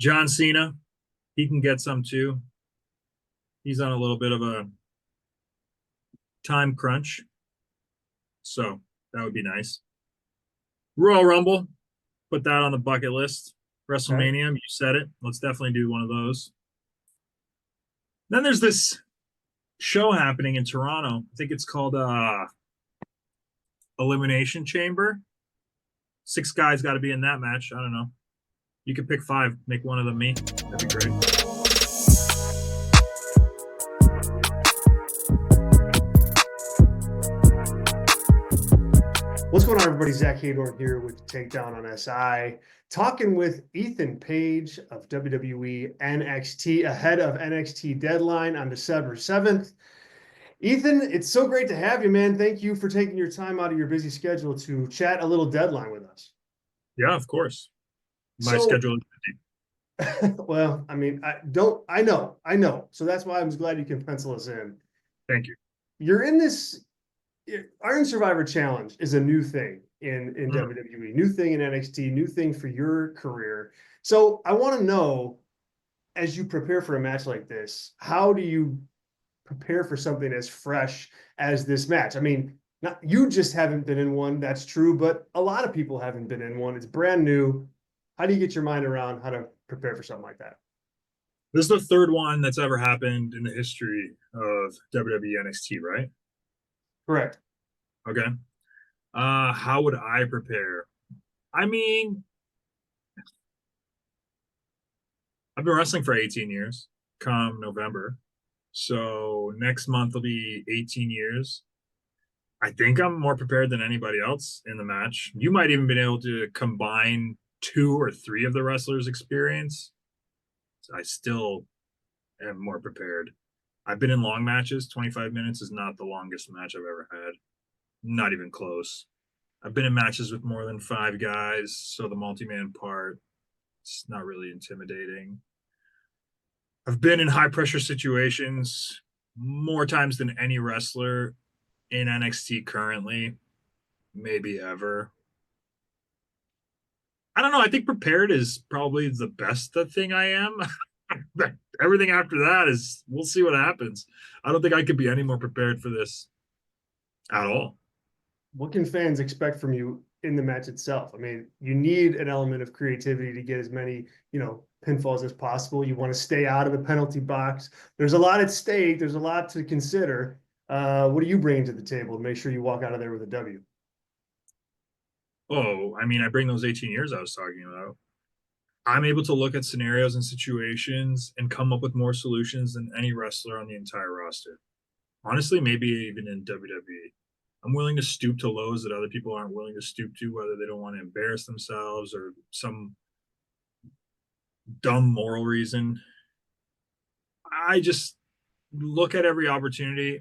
John Cena, he can get some too. He's on a little bit of a time crunch, so that would be nice. Royal Rumble, put that on the bucket list. Okay. WrestleMania, you said it. Let's definitely do one of those. Then there's this show happening in Toronto. I think it's called Elimination Chamber. Six guys got to be in that match. I don't know. You could pick five, make one of them me. That'd be great. What's going on, everybody? Zack Heydorn here with Takedown on SI, talking with Ethan Page of WWE NXT ahead of NXT Deadline on December 7th. Ethan, it's so great to have you, man. Thank you for taking your time out of your busy schedule to chat a little Deadline with us. Yeah, of course. My So, schedule is well, I mean, I know. So that's why I'm glad you can pencil us in. thank you. You're in this Iron Survivor Challenge is a new thing in Mhm. WWE, new thing in NXT, new thing for your career. So I want to know, as you prepare for a match like this, how do you prepare for something as fresh as this match? I mean, not you just haven't been in one, that's true, but a lot of people haven't been in one. It's brand new. How do you get your mind around how to prepare for something like that? This is the third one that's ever happened in the history of WWE NXT, right? Correct. Okay. How would I prepare? I mean, I've been wrestling for 18 years come November. So next month will be 18 years. I think I'm more prepared than anybody else in the match. You might even been able to combine two or three of the wrestlers' experience. So I still am more prepared. I've been in long matches. 25 minutes is not the longest match I've ever had. Not even close. I've been in matches with more than five guys, so the multi-man part, it's not really intimidating. I've been in high pressure situations more times than any wrestler in NXT currently, maybe ever. I don't know. I think prepared is probably the best thing I am. Everything after that is we'll see what happens. I don't think I could be any more prepared for this at all. What can fans expect from you in the match itself? I mean, you need an element of creativity to get as many, pinfalls as possible. You want to stay out of the penalty box. There's a lot at stake. There's a lot to consider. What are you bringing to the table to make sure you walk out of there with a W? Oh, I mean, I bring those 18 years I was talking about. I'm able to look at scenarios and situations and come up with more solutions than any wrestler on the entire roster. Honestly, maybe even in WWE. I'm willing to stoop to lows that other people aren't willing to stoop to, whether they don't want to embarrass themselves or some dumb moral reason. I just look at every opportunity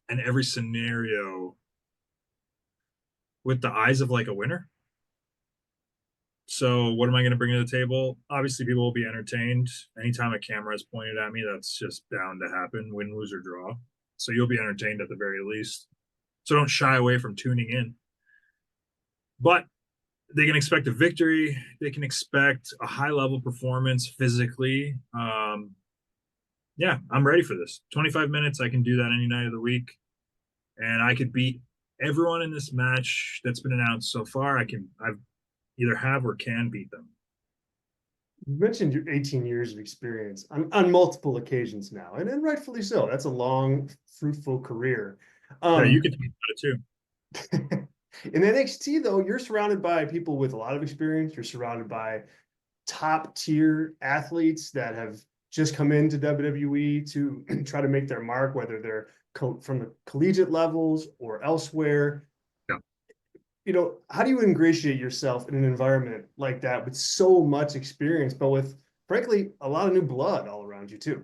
and every scenario with the eyes of like a winner. So, what am I going to bring to the table? Obviously, people will be entertained. Anytime a camera is pointed at me, that's just bound to happen, win, lose, or draw. So, you'll be entertained at the very least. So, don't shy away from tuning in. But they can expect a victory. They can expect a high level performance physically. Yeah, I'm ready for this. 25 minutes, I can do that any night of the week. And I could beat everyone in this match that's been announced so far. I've either have or can beat them. You mentioned your 18 years of experience on multiple occasions now, and rightfully so. That's a long, fruitful career. Yeah, you Um, could talk about it too. in NXT, though, you're surrounded by people with a lot of experience. You're surrounded by top tier athletes that have just come into WWE to try to make their mark, whether they're from the collegiate levels or elsewhere. Yeah. How do you ingratiate yourself in an environment like that with so much experience, but with, frankly, a lot of new blood all around you too?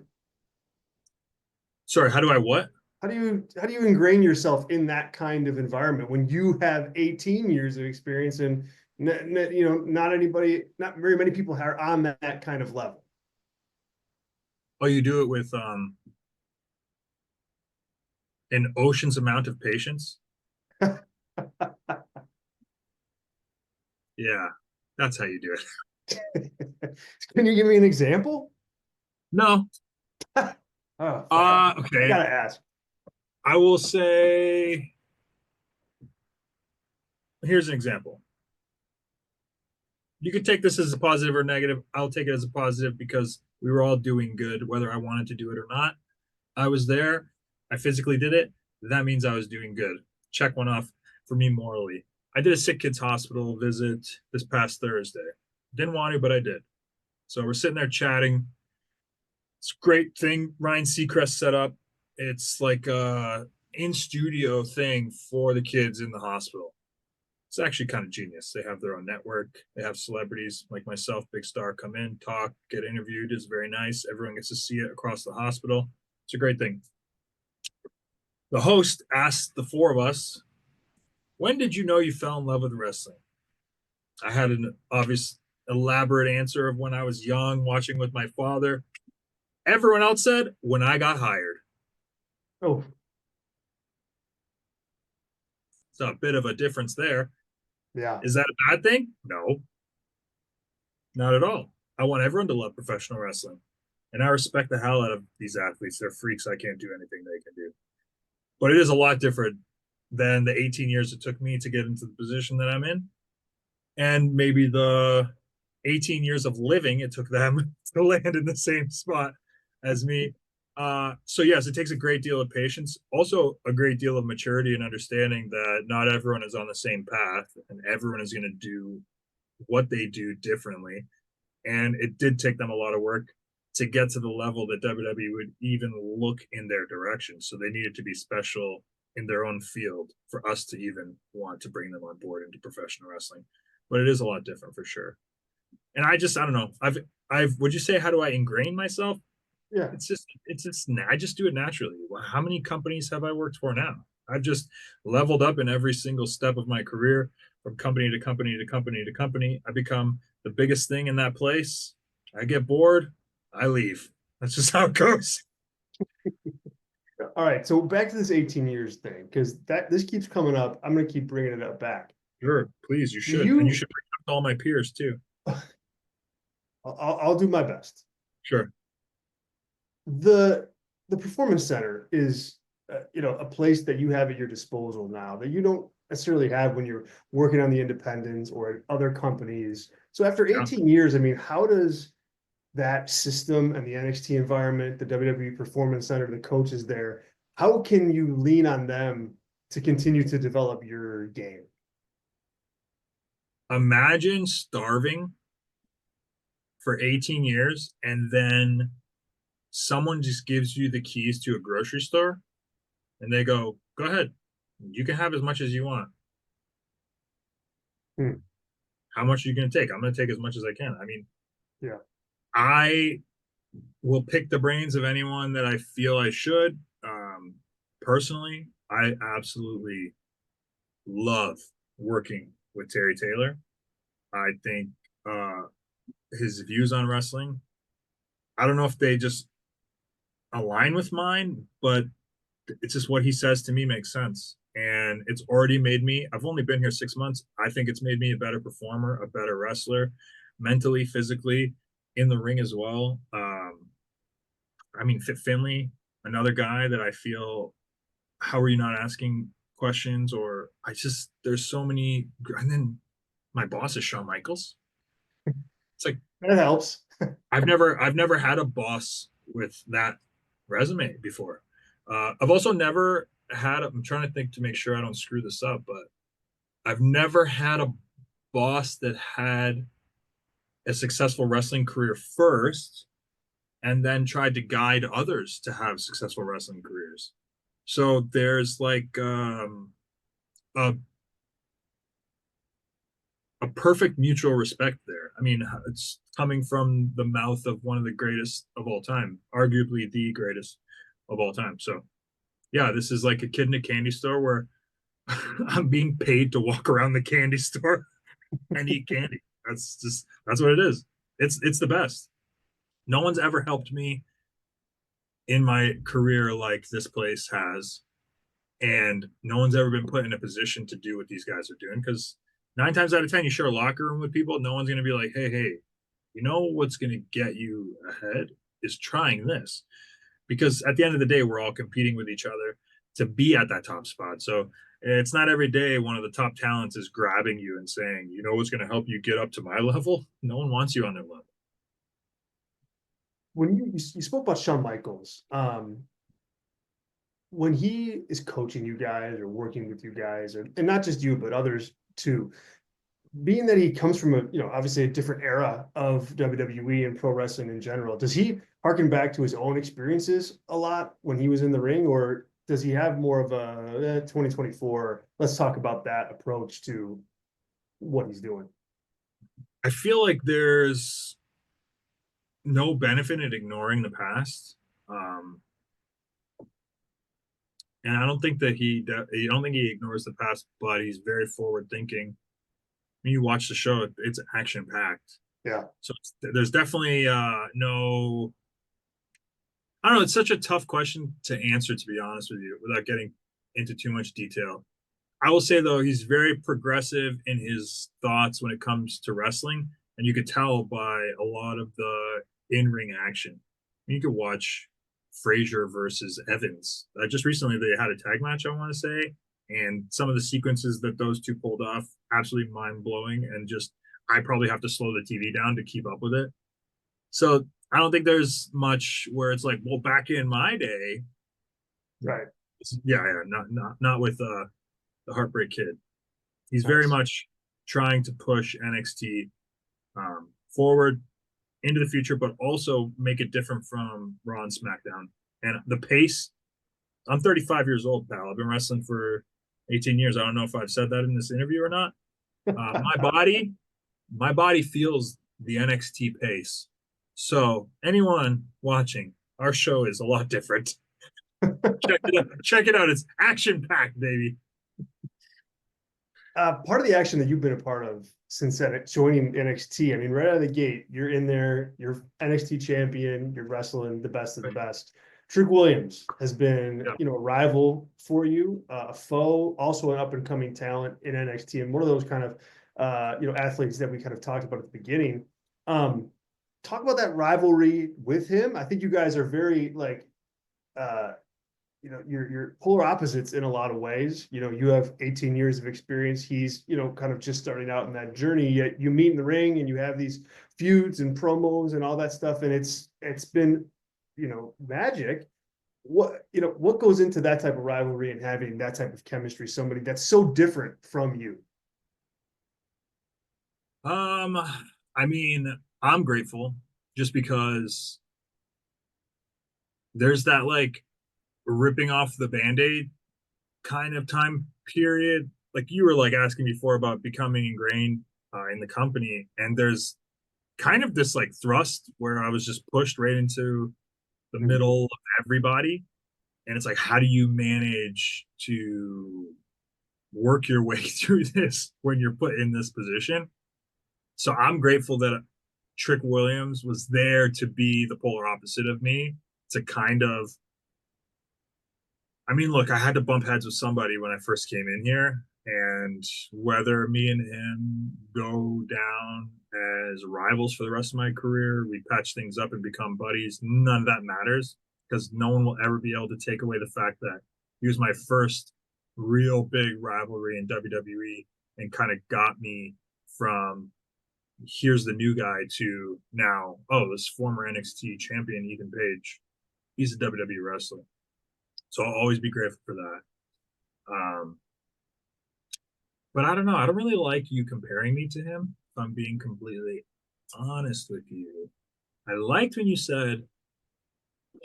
Sorry, how do I what? How do you ingrain yourself in that kind of environment when you have 18 years of experience and not very many people are on that kind of level? Oh, you do it with an ocean's amount of patience. Yeah, that's how you do it. It's Can you give me an example? No. Oh, fuck. I Okay. gotta ask. I will say, here's an example. You could take this as a positive or negative. I'll take it as a positive because we were all doing good, whether I wanted to do it or not. I was there. I physically did it. That means I was doing good. Check one off for me morally. I did a sick kids hospital visit this past Thursday. Didn't want to, but I did. So we're sitting there chatting. It's a great thing Ryan Seacrest set up. It's like a in studio thing for the kids in the hospital. It's actually kind of genius. They have their own network. They have celebrities like myself, big star, come in, talk, get interviewed. It's very nice. Everyone gets to see it across the hospital. It's a great thing. The host asked the four of us, when did you know you fell in love with wrestling? I had an obvious, elaborate answer of when I was young, watching with my father. Everyone else said, when I got hired. Oh, So a bit of a difference there. yeah. Is that a bad thing? No, not at all. I want everyone to love professional wrestling. And I respect the hell out of these athletes. They're freaks. I can't do anything they can do. But it is a lot different than the 18 years it took me to get into the position that I'm in. And maybe the 18 years of living it took them to land in the same spot as me. So yes, it takes a great deal of patience, also a great deal of maturity and understanding that not everyone is on the same path and everyone is going to do what they do differently. And it did take them a lot of work to get to the level that WWE would even look in their direction. So they needed to be special in their own field for us to even want to bring them on board into professional wrestling. But it is a lot different for sure. And I don't know. Would you say, how do I ingrain myself? Yeah. I just do it naturally. How many companies have I worked for now? I've just leveled up in every single step of my career from company to company to company to company. I become the biggest thing in that place. I get bored, I leave. That's just how it goes. All right. So back to this 18 years thing, because this keeps coming up. I'm going to keep bringing it up back. Sure, please, you Do should. And you you, should bring up to all my peers too. I'll do my best. Sure. The the performance center is a place that you have at your disposal now that you don't necessarily have when you're working on the independents or at other companies. So after Yeah. 18 years, I mean, how does that system and the NXT environment, the WWE Performance Center, the coaches there, how can you lean on them to continue to develop your game? Imagine starving for 18 years and then someone just gives you the keys to a grocery store and they go ahead, you can have as much as you want. Hmm. How much are you going to take? I'm going to take as much as I can. I mean, Yeah. I will pick the brains of anyone that I feel I should. Personally, I absolutely love working with Terry Taylor. I think uh, his views on wrestling, I don't know if they just align with mine, but it's just what he says to me makes sense. And it's already made me, I've only been here 6 months. I think it's made me a better performer, a better wrestler, mentally, physically, in the ring as well. I mean, Fit Finley, another guy that I feel, how are you not asking questions? Or there's so many. And then my boss is Shawn Michaels. It's like, That helps. I've never had a boss with that resume before. I've also never had. I'm trying to think to make sure I don't screw this up, but I've never had a boss that had a successful wrestling career first, and then tried to guide others to have successful wrestling careers. So there's like a a perfect mutual respect there. I mean, it's coming from the mouth of one of the greatest of all time, arguably the greatest of all time. So, yeah, this is like a kid in a candy store where I'm being paid to walk around the candy store and eat candy. That's what it is. It's the best. No one's ever helped me in my career like this place has, and no one's ever been put in a position to do what these guys are doing because 9 times out of 10 you share a locker room with people, no one's going to be like, hey, you know what's going to get you ahead is trying this, because at the end of the day, we're all competing with each other to be at that top spot. So it's not every day one of the top talents is grabbing you and saying, you know what's going to help you get up to my level? No one wants you on their level. When you spoke about Shawn Michaels, when he is coaching you guys or working with you guys, and not just you, but others too, being that he comes from obviously a different era of WWE and pro wrestling in general, does he harken back to his own experiences a lot when he was in the ring, or does he have more of a 2024, let's talk about that approach to what he's doing? I feel like there's no benefit in ignoring the past. And I don't think that I don't think he ignores the past, but he's very forward thinking. When you watch the show, it's action packed. Yeah. So there's definitely no. I don't know. It's such a tough question to answer, to be honest with you, without getting into too much detail. I will say though, he's very progressive in his thoughts when it comes to wrestling, and you could tell by a lot of the in-ring action. You could watch Frazier versus Evans. Just recently, they had a tag match, I want to say, and some of the sequences that those two pulled off, absolutely mind-blowing, and just I probably have to slow the TV down to keep up with it. So I don't think there's much where it's like, well, back in my day, Right. yeah, not with the Heartbreak Kid. He's very Nice. much trying to push NXT forward into the future, but also make it different from Raw and SmackDown. And the pace, I'm 35 years old, pal. I've been wrestling for 18 years. I don't know if I've said that in this interview or not. My body feels the NXT pace. So anyone watching, our show is a lot different. Check it out. Check it out. It's action packed, baby. Part of the action that you've been a part of since joining NXT, I mean, right out of the gate, you're in there, you're NXT champion, you're wrestling the best of the best. Trick Williams has been, Yeah. A rival for you, a foe, also an up and coming talent in NXT, and one of those kind of, athletes that we kind of talked about at the beginning. Talk about that rivalry with him. I think you guys are very you're polar opposites in a lot of ways. You have 18 years of experience. He's, kind of just starting out in that journey. Yet you meet in the ring and you have these feuds and promos and all that stuff. And it's been, magic. What goes into that type of rivalry and having that type of chemistry, somebody that's so different from you? I mean, I'm grateful just because there's that like ripping off the band-aid kind of time period. Like you were like asking before about becoming ingrained in the company, and there's kind of this like thrust where I was just pushed right into the middle of everybody, and it's like, how do you manage to work your way through this when you're put in this position? So I'm grateful that Trick Williams was there to be the polar opposite of me, to kind of, I mean, look, I had to bump heads with somebody when I first came in here, and whether me and him go down as rivals for the rest of my career, we patch things up and become buddies, none of that matters, because no one will ever be able to take away the fact that he was my first real big rivalry in WWE and kind of got me from here's the new guy to now, oh, this former NXT champion, Ethan Page, he's a WWE wrestler. So I'll always be grateful for that. But I don't know. I don't really like you comparing me to him, if I'm being completely honest with you. I liked when you said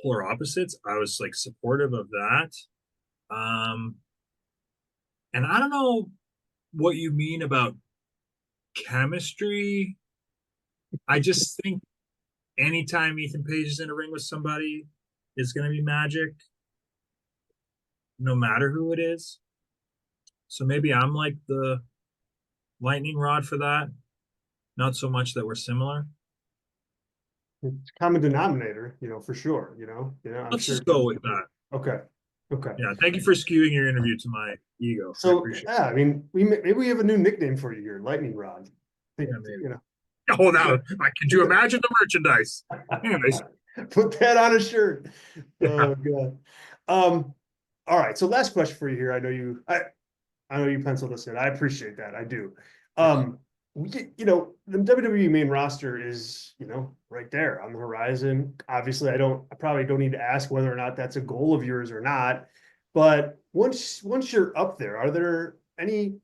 polar opposites. I was like supportive of that. And I don't know what you mean about chemistry. I just think anytime Ethan Page is in a ring with somebody, it's going to be magic, no matter who it is. So maybe I'm like the lightning rod for that. Not so much that we're similar. It's common denominator, for sure. I'm Let's sure. just go with that. Okay. Okay. Yeah. Thank you for skewing your interview to my ego. I So appreciate it. yeah, I mean, maybe we have a new nickname for you here, Lightning Rod. I think, Yeah, maybe. Oh, now could you imagine the merchandise? Anyways, Put that on a shirt. yeah. Oh God. All right. So last question for you here. I know you penciled us in. I appreciate that. I do. The WWE main roster is, right there on the horizon. Obviously, I probably don't need to ask whether or not that's a goal of yours or not. But once you're up there, are there anything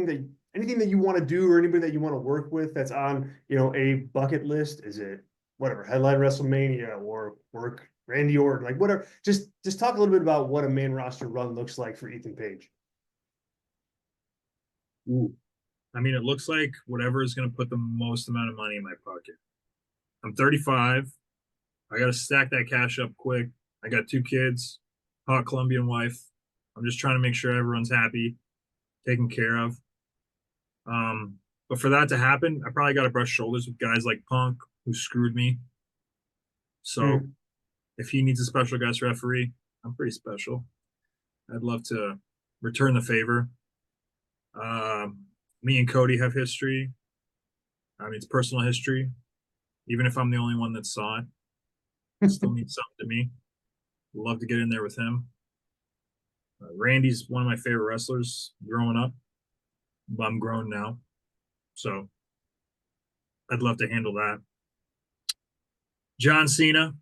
that you want to do or anybody that you want to work with that's on, a bucket list? Is it whatever, headline WrestleMania or work Randy Orton, like whatever? Just talk a little bit about what a main roster run looks like for Ethan Page. Ooh. I mean, it looks like whatever is going to put the most amount of money in my pocket. I'm 35. I got to stack that cash up quick. I got 2 kids, hot Colombian wife. I'm just trying to make sure everyone's happy, taken care of. But for that to happen, I probably got to brush shoulders with guys like Punk, who screwed me. So if he needs a special guest referee, I'm pretty special. I'd love to return the favor. Me and Cody have history. I mean, it's personal history. Even if I'm the only one that saw it, it still means something to me. Love to get in there with him. Randy's one of my favorite wrestlers growing up. I'm grown now, so I'd love to handle that. John Cena,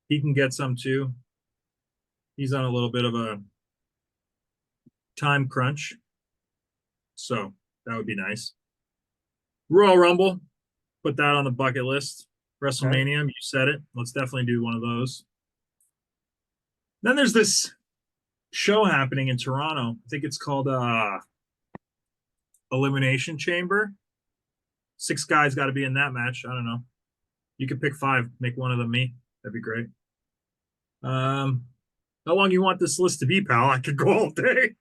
he can get some too. He's on a little bit of a time crunch, so that would be nice. Royal Rumble, put that on the bucket list. WrestleMania, you said it. Let's definitely do one of those. Then there's this show happening in Toronto. I think it's called Elimination Chamber. 6 guys got to be in that match. I don't know. You could pick 5, make one of them me. That'd be great. How long you want this list to be, pal? I could go all day.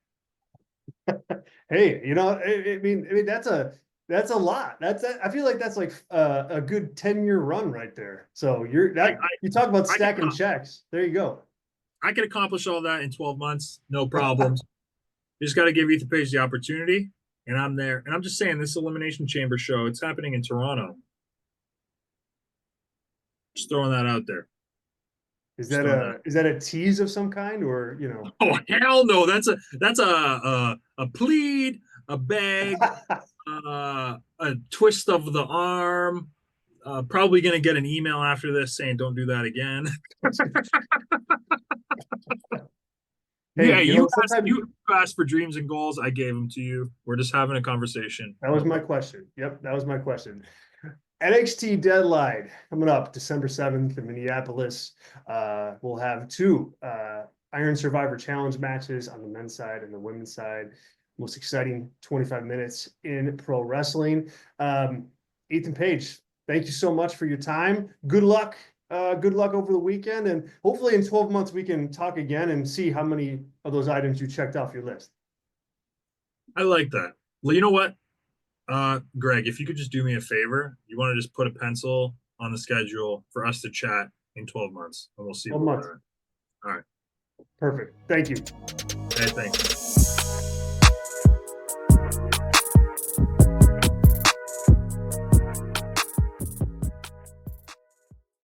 Hey, I mean that's a lot. I feel like that's like a good 10-year run right there. So you talk about stacking checks. There you go. I could accomplish all that in 12 months, no problems. You just got to give Ethan Page the opportunity, and I'm there. And I'm just saying, this Elimination Chamber show, it's happening in Toronto. Just throwing that out there. Is that a tease of some kind, or Oh hell no! That's a plead, a beg, a twist of the arm. Probably gonna get an email after this saying don't do that again. Hey, yeah, you asked for dreams and goals. I gave them to you. We're just having a conversation. That was my question. Yep, that was my question. NXT Deadline coming up December 7th in Minneapolis. We'll have 2 Iron Survivor Challenge matches on the men's side and the women's side. Most exciting 25 minutes in pro wrestling. Ethan Page, thank you so much for your time. Good luck. Good luck over the weekend. And hopefully in 12 months, we can talk again and see how many of those items you checked off your list. I like that. Well, you know what? Greg, if you could just do me a favor, you want to just put a pencil on the schedule for us to chat in 12 months, and we'll see. 12 months. All right. Perfect. Thank you. Hey, thanks.